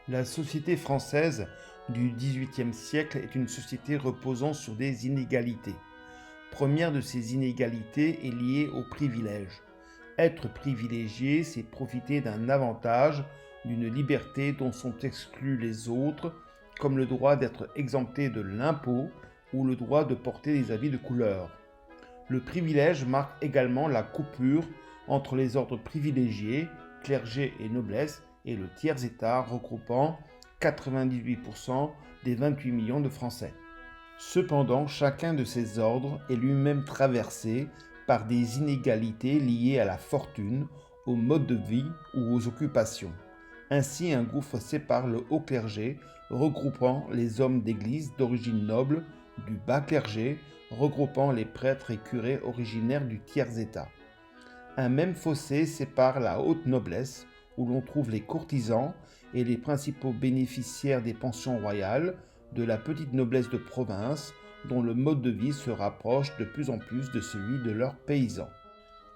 La société française du XVIIIe siècle est une société reposant sur des inégalités. Première de ces inégalités est liée au privilège. Être privilégié, c'est profiter d'un avantage, d'une liberté dont sont exclus les autres, comme le droit d'être exempté de l'impôt ou le droit de porter des habits de couleur. Le privilège marque également la coupure entre les ordres privilégiés, clergé et noblesse, et le tiers-État regroupant 98% des 28 millions de Français. Cependant, chacun de ces ordres est lui-même traversé par des inégalités liées à la fortune, au mode de vie ou aux occupations. Ainsi, un gouffre sépare le haut clergé, regroupant les hommes d'église d'origine noble, du bas clergé, regroupant les prêtres et curés originaires du tiers-État. Un même fossé sépare la haute noblesse, où l'on trouve les courtisans et les principaux bénéficiaires des pensions royales, de la petite noblesse de province, dont le mode de vie se rapproche de plus en plus de celui de leurs paysans.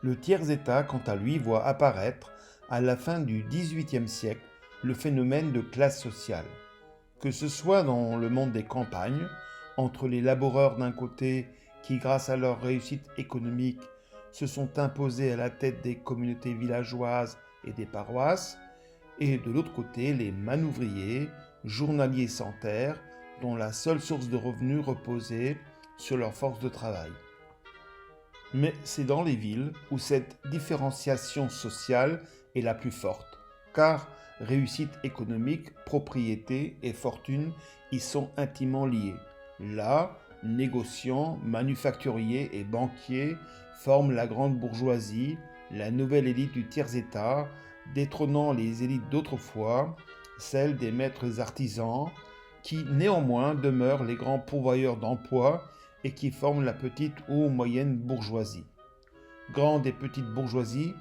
Le tiers-État, quant à lui, voit apparaître, à la fin du XVIIIe siècle, le phénomène de classe sociale. Que ce soit dans le monde des campagnes, entre les laboureurs d'un côté qui, grâce à leur réussite économique, se sont imposés à la tête des communautés villageoises et des paroisses, et de l'autre côté les manouvriers, journaliers sans terre, dont la seule source de revenus reposait sur leur force de travail. Mais c'est dans les villes où cette différenciation sociale est la plus forte, car réussite économique, propriété et fortune y sont intimement liées. Là, négociants, manufacturiers et banquiers forment la grande bourgeoisie, la nouvelle élite du tiers-État, détrônant les élites d'autrefois, celles des maîtres artisans, qui néanmoins demeurent les grands pourvoyeurs d'emplois et qui forment la petite ou moyenne bourgeoisie. Grande et petite bourgeoisie,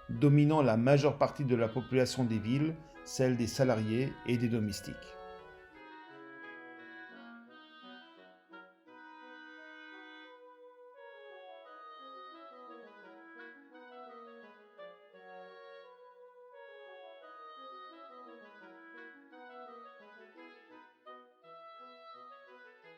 dominant la majeure partie de la population des villes, celle des salariés et des domestiques.